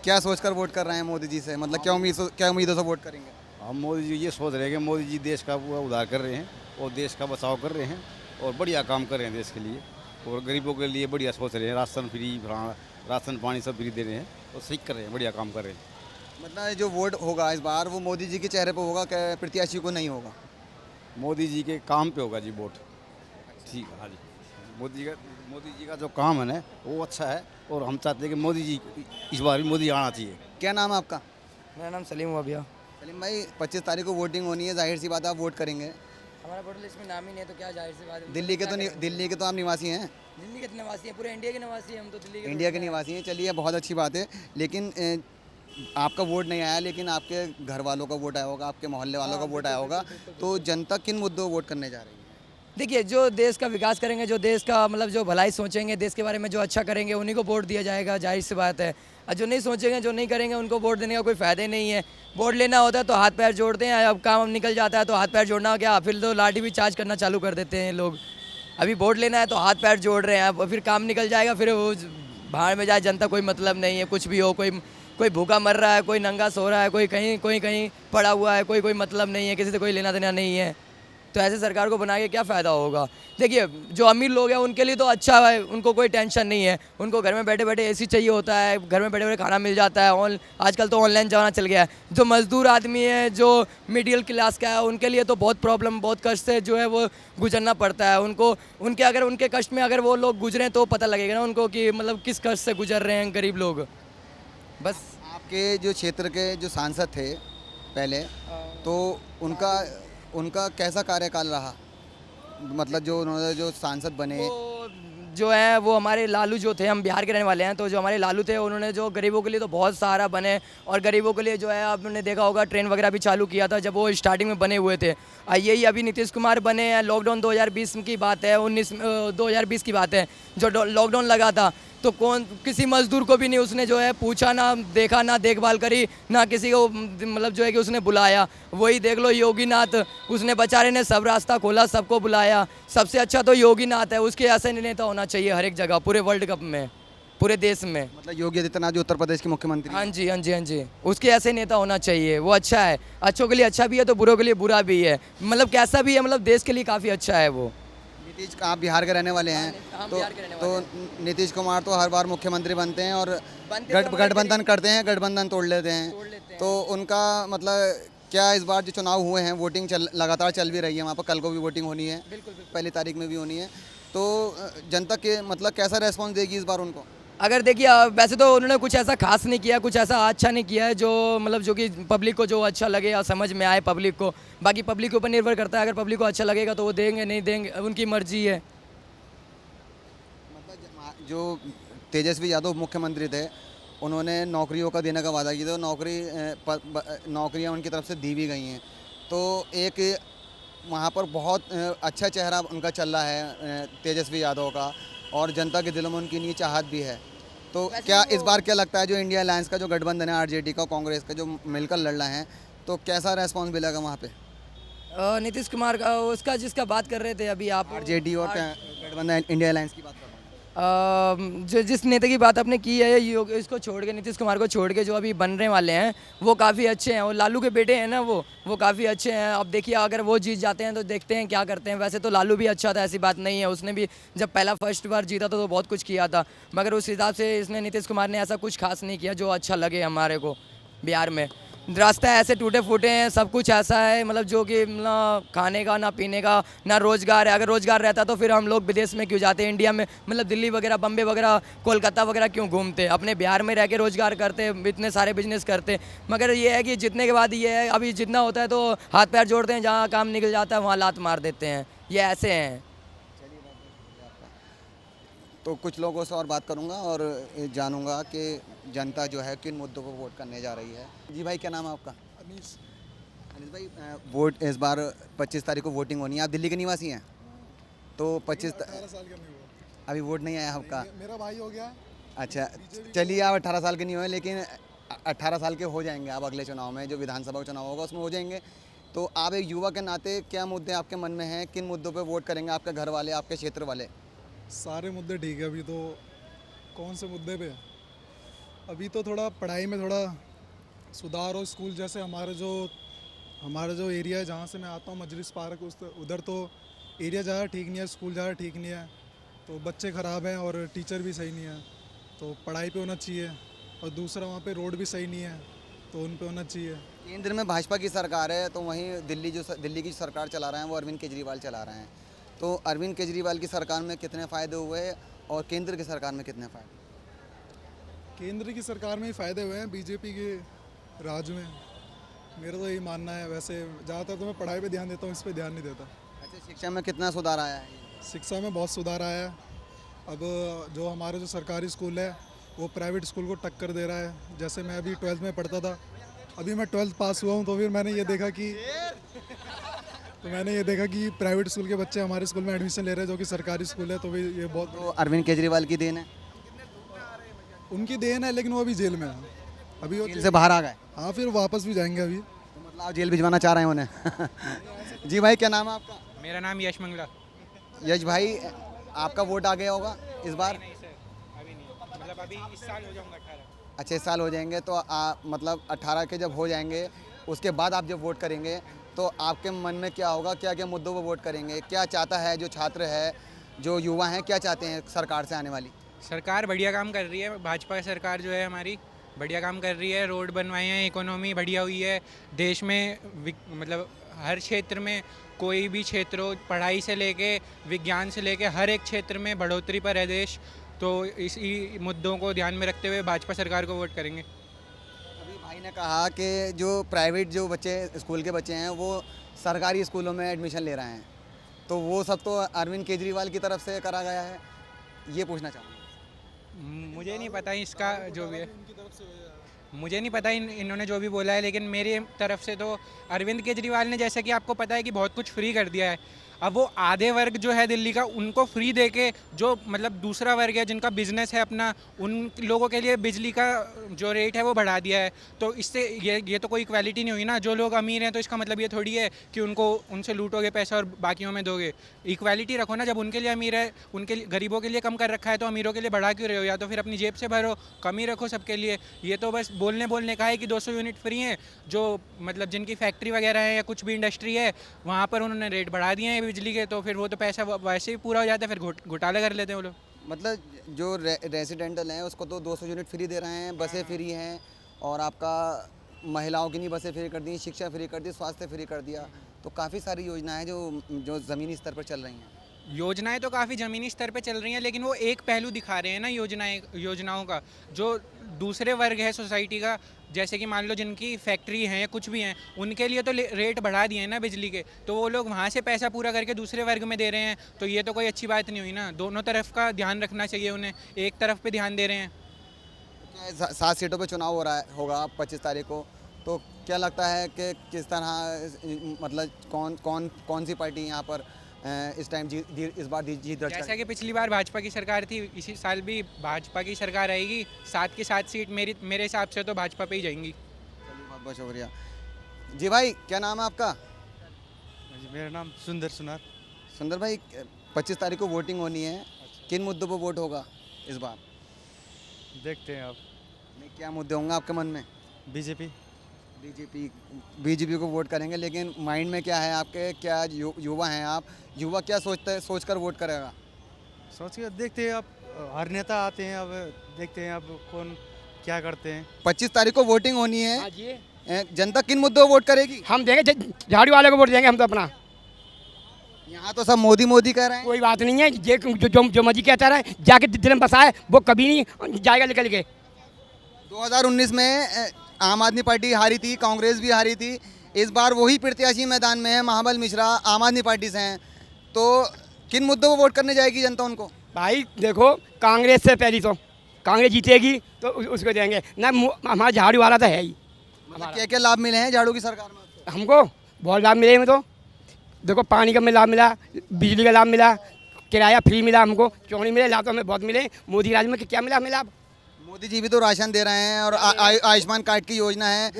क्या सोचकर वोट कर रहे हैं मोदी जी से? मतलब क्या उम्मीदों से वोट करेंगे?
हम मोदी जी ये सोच रहे हैं कि मोदी जी देश का पूरा उद्धार कर रहे हैं और देश का बचाव कर रहे हैं और बढ़िया काम कर रहे हैं देश के लिए, और गरीबों के लिए बढ़िया सोच रहे हैं, राशन फ्री, राशन पानी सब फ्री दे रहे हैं, और सही कर रहे हैं, बढ़िया काम कर रहे हैं।
मतलब जो वोट होगा इस बार वो मोदी जी के चेहरे पे होगा, क्या प्रत्याशी को नहीं होगा?
मोदी जी के काम पे होगा जी वोट। ठीक है, हाँ जी। मोदी जी का जो काम है ना वो अच्छा है, और हम चाहते हैं कि मोदी जी इस बार भी मोदी आना चाहिए।
क्या नाम है आपका?
मेरा नाम सलीम हुआ भैया।
सलीम भाई, 25 तारीख को वोटिंग होनी है, जाहिर सी बात है आप वोट करेंगे।
हमारा वोटर लिस्ट में नाम ही नहीं है तो क्या जाहिर सी बात है।
दिल्ली के तो आप निवासी हैं,
दिल्ली के निवासी हैं, पूरे इंडिया के निवासी हैं हम तो, दिल्ली के
इंडिया के निवासी हैं। चलिए बहुत अच्छी बात है, लेकिन आपका वोट नहीं आया, लेकिन आपके घर वालों का वोट आया होगा, आपके मोहल्ले वालों का वोट आया होगा, तो जनता किन मुद्दों पर वोट करने जा रही है?
देखिए, जो देश का विकास करेंगे, जो देश का मतलब जो भलाई सोचेंगे, देश के बारे में जो अच्छा करेंगे, उन्हीं को वोट दिया जाएगा, जाहिर सी बात है। और जो नहीं सोचेंगे, जो नहीं करेंगे, उनको वोट देने का कोई फ़ायदा ही नहीं है। वोट लेना होता है तो हाथ पैर जोड़ते हैं, अब काम निकल जाता है तो हाथ पैर जोड़ना क्या, फिर तो लाठी भी चार्ज करना चालू कर देते हैं लोग। अभी वोट लेना है तो हाथ पैर जोड़ रहे हैं, अब फिर काम निकल जाएगा, फिर वो भाड़ में जाए जनता, कोई मतलब नहीं है। कुछ भी हो, कोई भूखा मर रहा है, कोई नंगा सो रहा है, कोई कहीं पड़ा हुआ है, कोई मतलब नहीं है, किसी से कोई लेना देना नहीं है। तो ऐसे सरकार को बना के क्या फ़ायदा होगा? देखिए, जो अमीर लोग हैं उनके लिए तो अच्छा है, उनको कोई टेंशन नहीं है, उनको घर में बैठे बैठे एसी चाहिए होता है, घर में बैठे बैठे खाना मिल जाता है, आजकल तो ऑनलाइन ज़माना चल गया है। जो मज़दूर आदमी है, जो मिडिल क्लास का है, उनके लिए तो बहुत प्रॉब्लम, बहुत कष्ट से जो है वो गुजरना पड़ता है उनको। अगर उनके कष्ट में अगर वो लोग गुजरें तो पता लगेगा ना उनको कि मतलब किस कष्ट से गुजर रहे हैं गरीब लोग। बस
आपके जो क्षेत्र के जो सांसद थे पहले, तो उनका कैसा कार्यकाल रहा? मतलब जो उन्होंने जो सांसद बने,
जो है वो हमारे लालू जो थे, हम बिहार के रहने वाले हैं, तो जो हमारे लालू थे उन्होंने जो गरीबों के लिए तो बहुत सारा बने, और गरीबों के लिए जो है आपने देखा होगा ट्रेन वगैरह भी चालू किया था जब वो स्टार्टिंग में बने हुए थे। यही अभी नीतीश कुमार बने हैं, लॉकडाउन 2020 की बात है, 2020 की बात है, जो लॉकडाउन लगा था तो किसी मजदूर को भी नहीं उसने जो है पूछा, ना देखा, ना देखभाल करी, ना किसी को मतलब जो है कि उसने बुलाया। वही देख लो योगीनाथ, उसने बेचारे ने सब रास्ता खोला, सबको बुलाया। सबसे अच्छा तो योगीनाथ है, उसके ऐसे नेता होना चाहिए हर एक जगह, पूरे वर्ल्ड कप में, पूरे देश में।
मतलब योगी आदित्यनाथ जो उत्तर प्रदेश के मुख्यमंत्री।
हाँ जी, हाँ जी, हाँ जी, उसके ऐसे नेता होना चाहिए। वो अच्छा है, अच्छों के लिए अच्छा भी है तो बुरों के लिए बुरा भी है, मतलब कैसा भी है, मतलब देश के लिए काफ़ी अच्छा है वो।
नीतीश, आप बिहार के रहने वाले हैं, तो नीतीश कुमार तो हर बार मुख्यमंत्री बनते हैं और गठबंधन करते हैं, गठबंधन तोड़ लेते हैं। तो उनका मतलब क्या इस बार जो चुनाव हुए हैं, वोटिंग लगातार चल भी रही है वहाँ पर, कल को भी वोटिंग होनी है, पहली तारीख में भी होनी है, तो जनता के मतलब कैसा रेस्पॉन्स देगी इस बार उनको?
अगर देखिए, वैसे तो उन्होंने कुछ ऐसा खास नहीं किया, कुछ ऐसा अच्छा नहीं किया है जो मतलब जो कि पब्लिक को जो अच्छा लगे या समझ में आए पब्लिक को। बाकी पब्लिक के ऊपर निर्भर करता है, अगर पब्लिक को अच्छा लगेगा तो वो देंगे, नहीं देंगे उनकी मर्जी है।
मतलब जो तेजस्वी यादव मुख्यमंत्री थे, उन्होंने नौकरियों का देने का वादा किया था, नौकरियां उनकी तरफ से दी भी गई हैं, तो एक वहाँ पर बहुत अच्छा चेहरा उनका चल रहा है तेजस्वी यादव का, और जनता के दिलों में उनकी नी चाहत भी है। तो क्या इस बार क्या लगता है जो इंडिया अलायंस का जो गठबंधन है, आरजेडी का, कांग्रेस का, जो मिलकर लड़ रहे हैं, तो कैसा रेस्पॉन्स मिलेगा वहाँ पे?
नीतीश कुमार का, उसका जिसका बात कर रहे थे अभी आप,
आरजेडी और गठबंधन इंडिया अलायंस की बात कर रहा हूँ।
जो जिस नेता की बात आपने की है, इसको छोड़ के, नीतीश कुमार को छोड़ के जो अभी बनने वाले हैं वो काफ़ी अच्छे हैं, और लालू के बेटे हैं ना वो काफ़ी अच्छे हैं। अब देखिए, अगर वो जीत जाते हैं तो देखते हैं क्या करते हैं। वैसे तो लालू भी अच्छा था, ऐसी बात नहीं है, उसने भी जब पहला फर्स्ट बार जीता था तो बहुत कुछ किया था, मगर उस हिसाब से इसने नीतीश कुमार ने ऐसा कुछ खास नहीं किया जो अच्छा लगे हमारे को। बिहार में रास्ता ऐसे टूटे फूटे हैं, सब कुछ ऐसा है, मतलब जो कि ना खाने का, ना पीने का, ना रोज़गार है। अगर रोज़गार रहता तो फिर हम लोग विदेश में क्यों जाते, इंडिया में मतलब दिल्ली वगैरह, बम्बे वगैरह, कोलकाता वगैरह क्यों घूमते, अपने बिहार में रह के रोज़गार करते, इतने सारे बिजनेस करते। मगर ये है कि जितने के बाद ये है, अभी जितना होता है तो हाथ पैर जोड़ते हैं, जहाँ काम निकल जाता है वहाँ लात मार देते हैं, ये ऐसे हैं।
तो कुछ लोगों से और बात करूंगा और जानूंगा कि जनता जो है किन मुद्दों पर वोट करने जा रही है। जी भाई, क्या नाम है आपका?
अनीस।
अनीस भाई, वोट इस बार 25 तारीख को वोटिंग होनी है, आप दिल्ली के निवासी हैं, तो 25
18 साल का नहीं हुआ
अभी वोट नहीं आया आपका?
मेरा भाई हो गया।
अच्छा, चलिए, आप 18 साल के नहीं हुए, लेकिन 18 साल के हो जाएंगे आप अगले चुनाव में, जो विधानसभा का चुनाव होगा उसमें हो जाएंगे। तो आप एक युवा के नाते क्या मुद्दे आपके मन में हैं, किन मुद्दों पर वोट करेंगे आपके घर वाले, आपके क्षेत्र वाले?
सारे मुद्दे ठीक है, अभी तो कौन से मुद्दे पे? अभी तो थोड़ा पढ़ाई में थोड़ा सुधार हो, स्कूल जैसे हमारा जो एरिया है जहाँ से मैं आता हूँ, मजलिस पार्क, उधर तो एरिया ज़्यादा ठीक नहीं है, स्कूल ज़्यादा ठीक नहीं है, तो बच्चे ख़राब हैं और टीचर भी सही नहीं है, तो पढ़ाई पे होना चाहिए। और दूसरा वहाँ पे रोड भी सही नहीं है, तो उन पे होना चाहिए।
केंद्र में भाजपा की सरकार है, तो वहीं दिल्ली की सरकार चला रहे हैं वो अरविंद केजरीवाल चला रहे हैं। तो अरविंद केजरीवाल की सरकार में कितने फ़ायदे हुए और केंद्र की सरकार में कितने फ़ायदे?
केंद्र की सरकार में ही फ़ायदे हुए हैं, बीजेपी के राज में। मेरा तो यही मानना है। वैसे ज़्यादातर तो मैं पढ़ाई पे ध्यान देता हूँ, इस पे ध्यान नहीं देता।
अच्छा, शिक्षा में कितना सुधार आया है?
शिक्षा में बहुत सुधार आया है। अब जो हमारे जो सरकारी स्कूल है वो प्राइवेट स्कूल को टक्कर दे रहा है। जैसे मैं अभी 12th में पढ़ता था, अभी मैं 12th पास हुआ हूँ, तो फिर मैंने ये देखा कि प्राइवेट स्कूल के बच्चे हमारे स्कूल में एडमिशन ले रहे हैं जो कि सरकारी स्कूल है। तो फिर ये बहुत
तो अरविंद केजरीवाल की देन है?
उनकी देन है, लेकिन वो अभी जेल में है। अभी वो
जेल से बाहर आ गए?
हाँ, फिर वापस भी जाएंगे अभी।
तो मतलब आप जेल भिजवाना चाह रहे हैं उन्हें? जी भाई, क्या नाम है आपका?
मेरा नाम यश मंगला।
यश भाई, आपका वोट आ गया होगा इस बार?
नहीं सर, अभी नहीं, मतलब अभी इस साल हो जाऊंगा 18।
अच्छा, इस साल हो जाएंगे तो मतलब 18 के जब हो जाएंगे उसके बाद आप जब वोट करेंगे तो आपके मन में क्या होगा? क्या क्या मुद्दों पर वोट करेंगे? क्या चाहता है जो छात्र है, जो युवा हैं, क्या चाहते हैं सरकार से आने वाली?
सरकार बढ़िया काम कर रही है। भाजपा सरकार जो है हमारी बढ़िया काम कर रही है। रोड बनवाए हैं, इकोनॉमी बढ़िया हुई है देश में। मतलब हर क्षेत्र में, कोई भी क्षेत्र हो, पढ़ाई से लेके विज्ञान से लेके हर एक क्षेत्र में बढ़ोतरी पर है देश। तो इसी मुद्दों को ध्यान में रखते हुए भाजपा सरकार को वोट करेंगे।
अभी भाई ने कहा कि जो प्राइवेट जो बच्चे स्कूल के बच्चे हैं वो सरकारी स्कूलों में एडमिशन ले रहे हैं, तो वो सब तो अरविंद केजरीवाल की तरफ से करा गया है, ये पूछना चाहूँगा।
मुझे नहीं पता इसका जो भी है, मुझे नहीं पता इन्होंने जो भी बोला है, लेकिन मेरी तरफ से तो अरविंद केजरीवाल ने, जैसा कि आपको पता है कि बहुत कुछ फ्री कर दिया है। अब वो आधे वर्ग जो है दिल्ली का, उनको फ्री देके जो मतलब दूसरा वर्ग है जिनका बिजनेस है अपना, उन लोगों के लिए बिजली का जो रेट है वो बढ़ा दिया है। तो इससे ये तो कोई इक्वालिटी नहीं हुई ना। जो लोग अमीर हैं तो इसका मतलब ये थोड़ी है कि उनको उनसे लूटोगे पैसा और बाकियों में दोगे। इक्वालिटी रखो ना। जब उनके लिए अमीर है, उनके लिए, गरीबों के लिए कम कर रखा है, तो अमीरों के लिए बढ़ा क्यों रहे हो? या तो फिर अपनी जेब से भरो, कम ही रखो सबके लिए। ये तो बस बोलने का है कि 200 यूनिट फ्री हैं। जो मतलब जिनकी फैक्ट्री वगैरह है या कुछ भी इंडस्ट्री है, वहाँ पर उन्होंने रेट बढ़ा दिए हैं बिजली के, तो फिर वो तो पैसा वैसे ही पूरा हो जाता है, फिर घोटाले कर लेते हैं वो लोग।
मतलब जो रेजिडेंटल हैं उसको तो 200 यूनिट फ्री दे रहे हैं, बसें फ्री हैं, और आपका महिलाओं की नहीं बसें फ्री कर दी, शिक्षा फ्री कर दी, स्वास्थ्य फ्री कर दिया। तो काफ़ी सारी योजनाएं जो ज़मीनी स्तर पर चल रही हैं।
योजनाएं तो काफ़ी ज़मीनी स्तर पे चल रही हैं, लेकिन वो एक पहलू दिखा रहे हैं ना योजनाओं का। जो दूसरे वर्ग है सोसाइटी का, जैसे कि मान लो जिनकी फैक्ट्री है या कुछ भी हैं, उनके लिए तो रेट बढ़ा दिए हैं ना बिजली के, तो वो लोग वहाँ से पैसा पूरा करके दूसरे वर्ग में दे रहे हैं। तो ये तो कोई अच्छी बात नहीं हुई ना। दोनों तरफ का ध्यान रखना चाहिए उन्हें, एक तरफ पे ध्यान दे रहे हैं।
7 सीटों पे चुनाव हो रहा होगा 25 तारीख को, तो क्या लगता है कि किस तरह, मतलब कौन सी पार्टी यहाँ पर इस टाइम इस बार जीत दर्ज?
जैसा कि पिछली बार भाजपा की सरकार थी, इसी साल भी भाजपा की सरकार आएगी। 7 की 7 सीट मेरे हिसाब से तो भाजपा पे ही जाएंगी।
चलिए, बहुत बहुत शुक्रिया। जी भाई, क्या नाम है आपका?
मेरा नाम सुंदर सुनार।
सुंदर भाई, 25 तारीख को वोटिंग होनी है, किन मुद्दों पर वोट होगा इस बार?
देखते हैं आप।
नहीं, क्या मुद्दे होंगे आपके मन में? बीजेपी को वोट करेंगे, लेकिन माइंड में क्या है आपके? क्या युवा हैं आप? युवा क्या सोचकर वोट करेगा?
सोच के देखते हैं, आप हर नेता आते हैं, अब देखते हैं अब कौन क्या करते हैं।
25 तारीख को वोटिंग होनी है, जनता किन मुद्दों पर वोट करेगी?
हम देंगे झाड़ू वाले को वोट देंगे हम तो अपना।
यहाँ तो सब मोदी कह रहे हैं।
कोई बात नहीं है, जो मर्जी कहता रहे, जाके दिल में बसा है वो कभी नहीं जाएगा निकल के।
2019 में आम आदमी पार्टी हारी थी, कांग्रेस भी हारी थी। इस बार वही प्रत्याशी मैदान में है, महाबल मिश्रा आम आदमी पार्टी से हैं। तो किन मुद्दों पर वोट करने जाएगी जनता उनको?
भाई देखो, कांग्रेस से पहली तो कांग्रेस जीतेगी तो उसको देंगे ना। हमारा झाड़ू वाला तो है ही।
क्या क्या लाभ मिले हैं झाड़ू की सरकार में?
हमको बहुत लाभ मिले हैं। तो देखो, पानी का लाभ मिला, बिजली का लाभ मिला, किराया फ्री मिला, हमको चौड़ी मिले, लाभ तो हमें बहुत मिले। मोदी राज में क्या मिला हमें लाभ?
मोदी जी भी तो राशन दे रहे हैं, और आयुष्मान कार्ड की योजना है,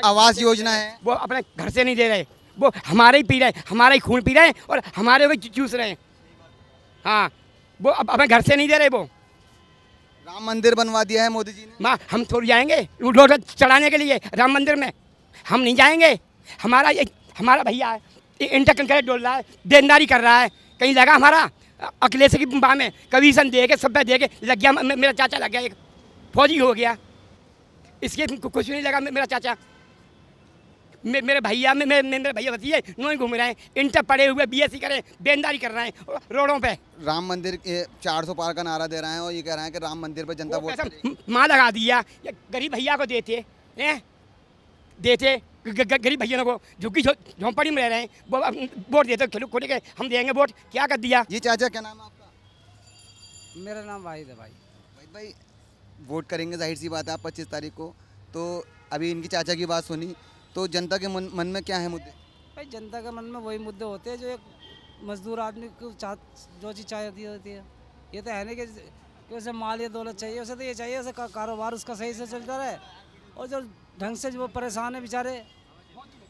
आवास योजना है।
वो अपने घर से नहीं दे रहे, वो हमारे ही पी रहे, हमारा ही खून पी रहे हैं और हमारे को चूस रहे हैं। हाँ, वो अपने घर से नहीं दे रहे। वो
राम मंदिर बनवा दिया है मोदी जी ने।
माँ, हम थोड़ी जाएंगे रोड चढ़ाने के लिए राम मंदिर में? हम नहीं जाएंगे। हमारा भैया है, इंटर कंकरेट डोल रहा है, देनदारी कर रहा है। कहीं लगा हमारा अखिलेश की बाह में कमीशन दे के सब दे के लग गया। मेरा चाचा लग गया, एक फौजी हो गया। इसके कुछ भी नहीं लगा। मेरा चाचा मेरे भैया मेरे भैया भतीजे नोई घूम रहे हैं, इंटर पढ़े हुए BSc करें, बेंदारी कर रहे हैं रोडों पे।
राम मंदिर 400 पार का नारा दे रहे हैं और ये कह रहे हैं कि राम मंदिर पर जनता वोट करेगी।
माँ लगा दिया, गरीब भैया को देते गरीब भैया को झुग्गी झोंपड़ी में रह रहे हैं, वोट देते खिलू खोटे के हम देंगे वोट, क्या कर दिया।
जी चाचा क्या नाम है आपका?
मेरा नाम वाहिद है भाई।
भाई वोट करेंगे, जाहिर सी बात है आप 25 तारीख को, तो अभी इनकी चाचा की बात सुनी, तो जनता के मन में क्या है मुद्दे?
भाई जनता के मन में वही मुद्दे होते हैं जो एक मजदूर आदमी को जो चीज़ चाहती होती है। ये तो है नहीं कि उसे माल या दौलत चाहिए, उसे तो ये चाहिए उसे कारोबार उसका सही से चलता रहे, और जो ढंग से जो परेशान है बेचारे,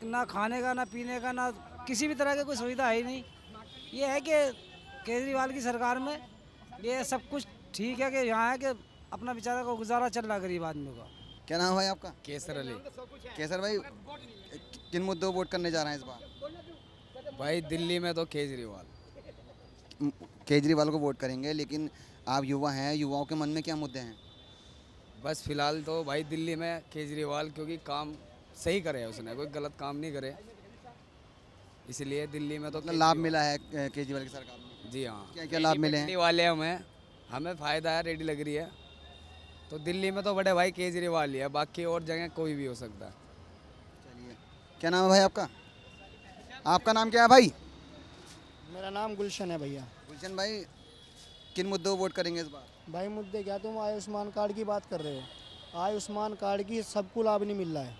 ना खाने का ना पीने का ना किसी भी तरह की कोई सुविधा है ही नहीं। ये है कि केजरीवाल की सरकार में ये सब कुछ ठीक है कि यहाँ है कि अपना बेचारा को गुजारा चल रहा गरीब आदमी का।
क्या नाम है भाई आपका?
केसर अली।
केसर भाई किन मुद्दों पर वोट करने जा रहे हैं इस बार?
भाई दिल्ली में तो
केजरीवाल को वोट करेंगे, लेकिन आप युवा हैं, युवाओं के मन में क्या मुद्दे हैं?
बस फिलहाल तो भाई दिल्ली में केजरीवाल, क्योंकि काम सही करे उसने, कोई गलत काम नहीं करे, इसलिए दिल्ली में तो
लाभ मिला है केजरीवाल की सरकार में।
जी हाँ,
क्या क्या लाभ मिले हैं?
वाले हमें फ़ायदा है, रेडी लग रही है, तो दिल्ली में तो बड़े भाई केजरीवाल ही है, बाकी और जगह कोई भी हो सकता है।
चलिए, क्या नाम है भाई आपका? आपका नाम क्या है भाई?
मेरा नाम गुलशन है भैया।
गुलशन भाई किन मुद्दों पर वोट करेंगे इस बार?
भाई मुद्दे क्या, तुम आयुष्मान कार्ड की बात कर रहे हो। आयुष्मान कार्ड की सबको लाभ नहीं मिल रहा है,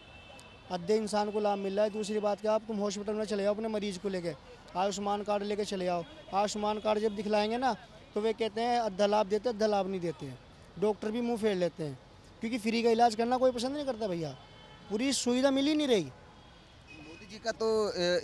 आधे इंसान को लाभ मिल रहा है। दूसरी बात क्या, आप तुम हॉस्पिटल में चले जाओ अपने मरीज को लेके, आयुष्मान कार्ड लेके चले जाओ, आयुष्मान कार्ड जब दिखलाएंगे ना तो वे कहते हैं आधा लाभ देते, आधा लाभ नहीं देते हैं। डॉक्टर भी मुंह फेर लेते हैं, क्योंकि फ्री का इलाज करना कोई पसंद नहीं करता भैया, पूरी सुविधा मिल ही नहीं रही।
मोदी जी का तो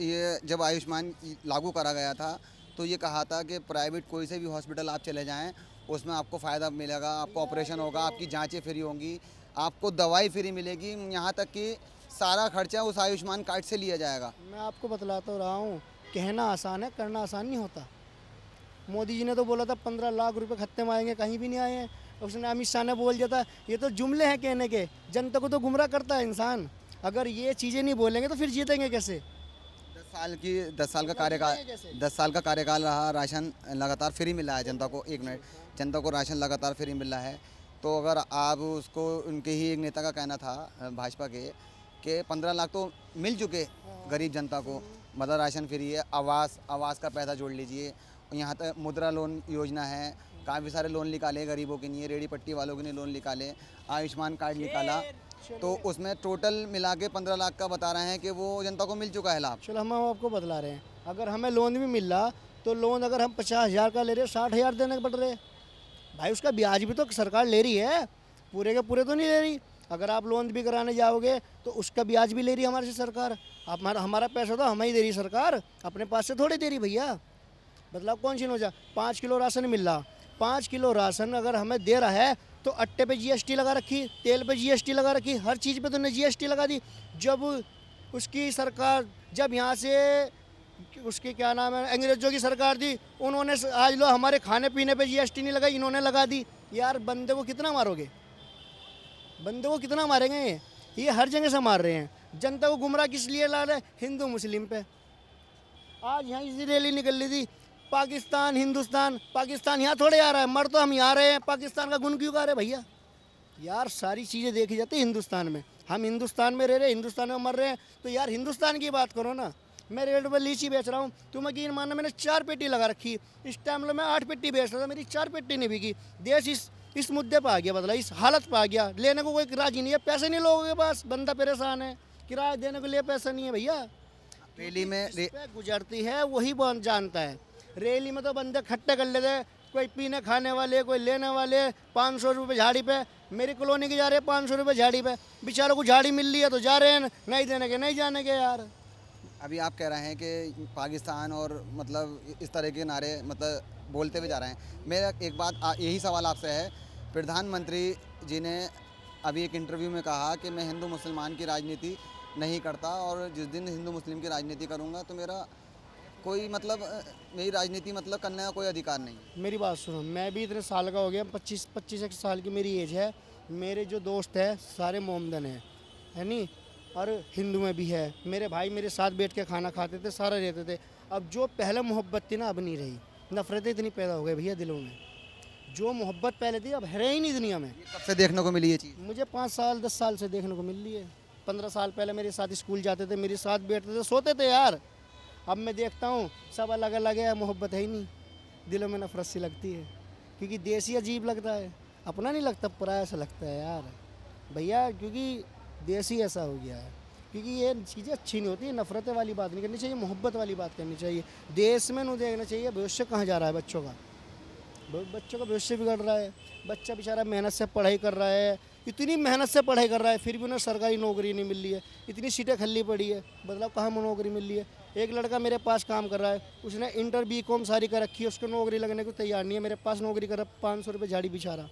ये जब आयुष्मान लागू करा गया था तो ये कहा था कि प्राइवेट कोई से भी हॉस्पिटल आप चले जाएं, उसमें आपको फ़ायदा मिलेगा, आपको ऑपरेशन होगा, आपकी जांचें फ्री होंगी, आपको दवाई फ्री मिलेगी, यहाँ तक कि सारा खर्चा उस आयुष्मान कार्ड से लिया जाएगा।
मैं आपको बतलाता रहा हूँ, कहना आसान है, करना आसान नहीं होता। मोदी जी ने तो बोला था 15 लाख रुपए खत्ते में आएंगे, कहीं भी नहीं आए हैं। उसने अमित शाह ने बोल दिया था, ये तो जुमले हैं कहने के, जनता को तो गुमराह करता है इंसान। अगर ये चीज़ें नहीं बोलेंगे तो फिर जीतेंगे कैसे?
10 साल का कार्यकाल रहा, राशन लगातार फ्री मिला है जनता को। एक मिनट, जनता को राशन लगातार फ्री मिल रहा है, तो अगर आप उसको, उनके ही एक नेता का कहना था भाजपा के कि 15 लाख तो मिल चुके गरीब जनता को, मतलब राशन फ्री है, आवास का पैसा जोड़ लीजिए, यहाँ तक मुद्रा लोन योजना है, काफ़ी सारे लोन निकाले गरीबों के लिए, रेडी पट्टी वालों के लिए लोन निकाले, आयुष्मान कार्ड निकाला, तो उसमें टोटल मिला के 15 लाख का बता रहे हैं कि वो जनता को मिल चुका है लाभ।
चलो हम आपको बतला रहे हैं, अगर हमें लोन भी मिल रहा तो लोन अगर हम 50,000 का ले रहे 60,000 देने पड़ रहे भाई, उसका ब्याज भी तो सरकार ले रही है, पूरे के पूरे तो नहीं ले रही। अगर आप लोन भी कराने जाओगे तो उसका ब्याज भी ले रही है हमारे से सरकार। हमारा पैसा तो हमें ही दे रही सरकार, अपने पास से थोड़ी दे रही भैया। बदलाव कौन सी हो जा, 5 किलो राशन मिल रहा, 5 किलो राशन अगर हमें दे रहा है तो अट्टे पे GST लगा रखी, तेल पे GST लगा रखी, हर चीज़ पे तो ने GST लगा दी। जब उसकी सरकार, जब यहाँ से उसकी क्या नाम है, अंग्रेज़ों की सरकार थी, उन्होंने आज लो हमारे खाने पीने पे GST नहीं लगाई, इन्होंने लगा दी। यार बंदे को कितना मारोगे, बंदे को कितना मारेंगे? ये हर जगह से मार रहे हैं। जनता को गुमराह किस लिए ला रहे? हिंदू मुस्लिम पे। आज यहाँ इसी रैली निकल रही थी, पाकिस्तान हिंदुस्तान, पाकिस्तान यहाँ थोड़े आ रहा है, मर तो हम यहाँ रहे हैं, पाकिस्तान का गुण क्यों गा रहे भैया? यार सारी चीज़ें देखी जाती है हिंदुस्तान में, हम हिंदुस्तान में रह रहे हैं, हिंदुस्तान में मर रहे हैं, तो यार हिंदुस्तान की बात करो ना। मैं रेट पर लीची बेच रहा हूँ, तुम यकीन मानना मैंने 4 पेटी लगा रखी, इस टाइम में 8 पेटी बेच रहा था, मेरी 4 पेटी नहीं बिकी। देश इस मुद्दे पर आ गया, बदला इस हालत पर आ गया, लेने को कोई राजी नहीं है, पैसे नहीं लोगों के पास, बंदा परेशान है, किराया देने के लिए पैसा नहीं है भैया।
रैली में
गुजरती है वही बहुत जानता है, रैली में तो बंदे खट्टे कर लेते, कोई पीने खाने वाले, कोई लेने वाले, 500 रुपये झाड़ी पे। मेरी कॉलोनी की जा रहे हैं 500 रुपये झाड़ी पे, बेचारों को झाड़ी मिल रही है तो जा रहे हैं, नहीं देने के नहीं जाने के। यार
अभी आप कह रहे हैं कि पाकिस्तान और मतलब इस तरह के नारे मतलब बोलते हुए जा रहे हैं। मेरा एक बात यही सवाल आपसे है, प्रधानमंत्री जी ने अभी एक इंटरव्यू में कहा कि मैं हिंदू मुसलमान की राजनीति नहीं करता, और जिस दिन हिंदू मुस्लिम की राजनीति करूंगा तो मेरा कोई मतलब, मेरी राजनीति मतलब करने का कोई अधिकार नहीं।
मेरी बात सुनो, मैं भी इतने साल का हो गया, 25 साल की मेरी एज है, मेरे जो दोस्त हैं सारे मोमदन हैं, है नहीं, और हिंदू में भी है। मेरे भाई मेरे साथ बैठ के खाना खाते थे, सारा रहते थे। अब जो पहले मोहब्बत थी ना, अब नहीं रही। नफरतें इतनी पैदा हो गई भैया दिलों में। जो मोहब्बत पहले थी अब है ही नहीं दुनिया में।
कब से देखने को मिली ये चीज़?
मुझे 5 साल 10 साल से देखने को मिल रही है। 15 साल पहले मेरे साथ स्कूल जाते थे, मेरे साथ बैठते थे, सोते थे यार। अब मैं देखता हूँ सब अलग अलग है, मोहब्बत है ही नहीं, दिलों में नफरत सी लगती है। क्योंकि देश ही अजीब लगता है, अपना नहीं लगता, पराया सा लगता है यार भैया। क्योंकि देश ही ऐसा हो गया है। क्योंकि ये चीज़ें अच्छी नहीं होती, नफरतें वाली बात नहीं करनी चाहिए, मोहब्बत वाली बात करनी चाहिए। देश में नहीं देखना चाहिए भविष्य कहाँ जा रहा है बच्चों का। बच्चों का भविष्य बिगड़ रहा है। बच्चा बेचारा मेहनत से पढ़ाई कर रहा है, इतनी मेहनत से पढ़ाई कर रहा है, फिर भी उन्हें सरकारी नौकरी नहीं मिल रही है। इतनी सीटें खाली पड़ी है, मतलब कहाँ नौकरी मिल रही है। एक लड़का मेरे पास काम कर रहा है, उसने इंटर BCom सारी कर रखी है, उसको नौकरी लगने को तैयार नहीं है। मेरे पास नौकरी कर रहा, 500 रुपये झाड़ी बिछा रहा।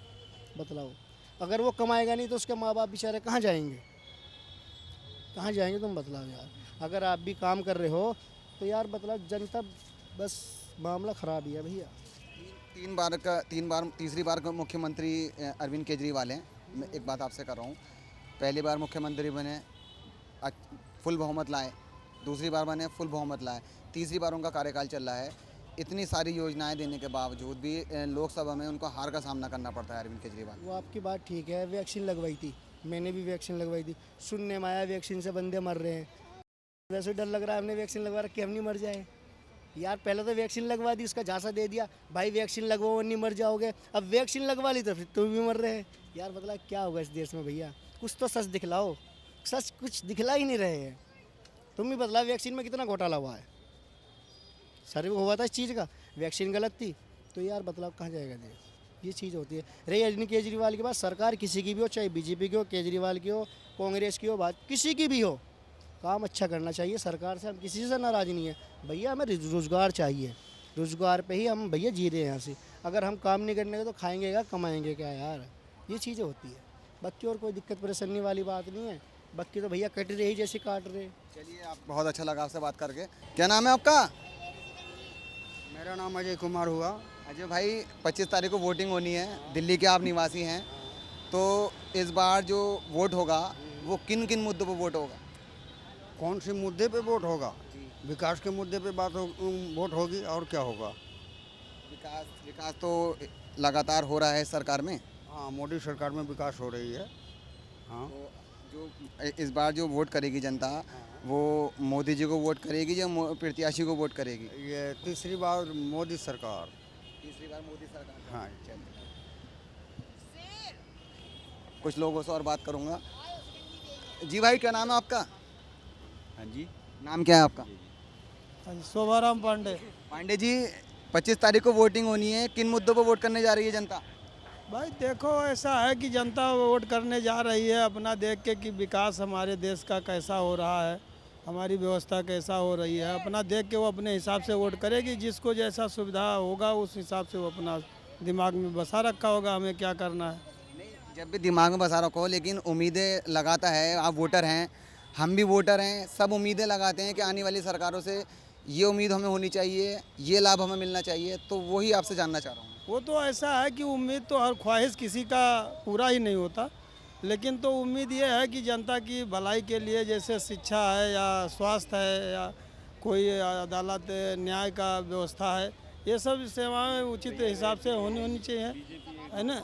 बतलाओ, अगर वो कमाएगा नहीं तो उसके माँ बाप बेचारे कहाँ जाएंगे? कहाँ जाएंगे तुम बतलाओ यार। अगर आप भी काम कर रहे हो तो यार बतलाओ, जनता बस मामला ख़राब ही है भैया।
तीसरी बार का मुख्यमंत्री अरविंद केजरीवाल हैं। मैं एक बात आपसे कर रहा हूँ, पहली बार मुख्यमंत्री बने, फुल बहुमत लाए, दूसरी बार बने, फुल बहुमत लाए, तीसरी बार उनका कार्यकाल चल रहा है। इतनी सारी योजनाएं देने के बावजूद भी लोकसभा में उनको हार का सामना करना पड़ता है अरविंद केजरीवाल।
वो आपकी बात ठीक है, वैक्सीन लगवाई थी, मैंने भी वैक्सीन लगवाई थी। सुनने में आया वैक्सीन से बंदे मर रहे हैं। वैसे डर लग रहा है, हमने वैक्सीन लगवा रखी, हम नहीं मर जाए यार। पहले तो वैक्सीन लगवा दी, उसका झांसा दे दिया, भाई वैक्सीन लगवाओ नहीं मर जाओगे। अब वैक्सीन लगवा ली तो फिर तुम भी मर रहे हैं यार। मतलब क्या होगा इस देश में भैया? कुछ तो सच दिखलाओ। सच कुछ दिखला ही नहीं रहे हैं। तुम भी बदला, वैक्सीन में कितना घोटाला हुआ है, सर्वे हुआ था इस चीज़ का, वैक्सीन गलत थी, तो यार बतलाओ कहाँ जाएगा देश? ये चीज़ होती है। रही अरविंद केजरीवाल के बाद, सरकार किसी की भी हो, चाहे BJP की हो, केजरीवाल की हो, कांग्रेस की हो, बात किसी की भी हो, काम अच्छा करना चाहिए। सरकार से हम किसी से नाराज़ नहीं है भैया, हमें रोज़गार चाहिए। रोज़गार पे ही हम भैया जी रहे हैं यहाँ से। अगर हम काम नहीं करने तो खाएंगे क्या, कमाएंगे क्या यार? ये चीज़ें होती है। बाकी और कोई दिक्कत परेशानी वाली बात नहीं है। बाकी तो भैया कट रही जैसे काट रहे।
चलिए, आप बहुत अच्छा लगा आपसे बात करके। क्या नाम है आपका?
मेरा नाम अजय कुमार हुआ।
अजय भाई, 25 तारीख को वोटिंग होनी है, दिल्ली के आप निवासी हैं, तो इस बार जो वोट होगा वो किन किन मुद्दों पर वोट होगा?
कौन से मुद्दे पे वोट होगा? विकास के मुद्दे पे वोट होगी, और क्या होगा?
विकास तो लगातार हो रहा है सरकार में।
हाँ, मोदी सरकार में विकास हो रही है। हाँ,
तो जो इस बार जो वोट करेगी जनता, वो मोदी जी को वोट करेगी या प्रत्याशी को वोट करेगी?
ये तीसरी बार मोदी सरकार।
तीसरी बार मोदी सरकार।
हाँ,
कुछ लोगों से और बात करूँगा। जी भाई, क्या नाम है आपका?
हाँ जी,
नाम क्या है आपका?
शोभाराम पांडे।
पांडे जी, 25 तारीख को वोटिंग होनी है, किन मुद्दों पर वोट करने जा रही है जनता?
भाई देखो, ऐसा है कि जनता वोट करने जा रही है अपना देख के कि विकास हमारे देश का कैसा हो रहा है, हमारी व्यवस्था कैसा हो रही है, अपना देख के वो अपने हिसाब से वोट करेगी। जिसको जैसा सुविधा होगा उस हिसाब से वो अपना दिमाग में बसा रखा होगा हमें क्या करना है।
जब भी दिमाग में बसा रखो, लेकिन उम्मीदें लगाता है। आप वोटर हैं, हम भी वोटर हैं, सब उम्मीदें लगाते हैं कि आने वाली सरकारों से ये उम्मीद हमें होनी चाहिए, ये लाभ हमें मिलना चाहिए। तो वही आपसे जानना चाह रहा हूँ।
वो तो ऐसा है कि उम्मीद तो हर ख्वाहिश किसी का पूरा ही नहीं होता, लेकिन तो उम्मीद ये है कि जनता की भलाई के लिए, जैसे शिक्षा है या स्वास्थ्य है या कोई अदालत न्याय का व्यवस्था है, ये सब सेवाएं उचित हिसाब से होनी चाहिए, है ना।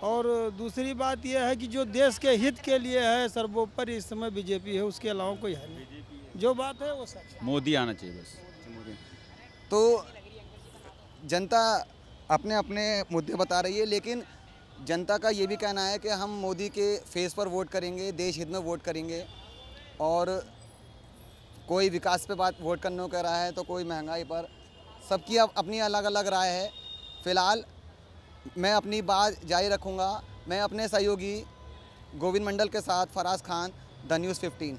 और दूसरी बात यह है कि जो देश के हित के लिए है सर्वोपरि इस समय BJP है, उसके अलावा कोई है नहीं। जो बात है वो सच। मोदी आना चाहिए बस।
तो जनता अपने अपने मुद्दे बता रही है, लेकिन जनता का ये भी कहना है कि हम मोदी के फेस पर वोट करेंगे, देश हित में वोट करेंगे। और कोई विकास पे बात वोट करने को कह रहा है, तो कोई महंगाई पर। सबकी अपनी अलग अलग राय है। फ़िलहाल मैं अपनी बात जारी रखूँगा। मैं अपने सहयोगी गोविंद मंडल के साथ फराज खान, द न्यूज़ 15।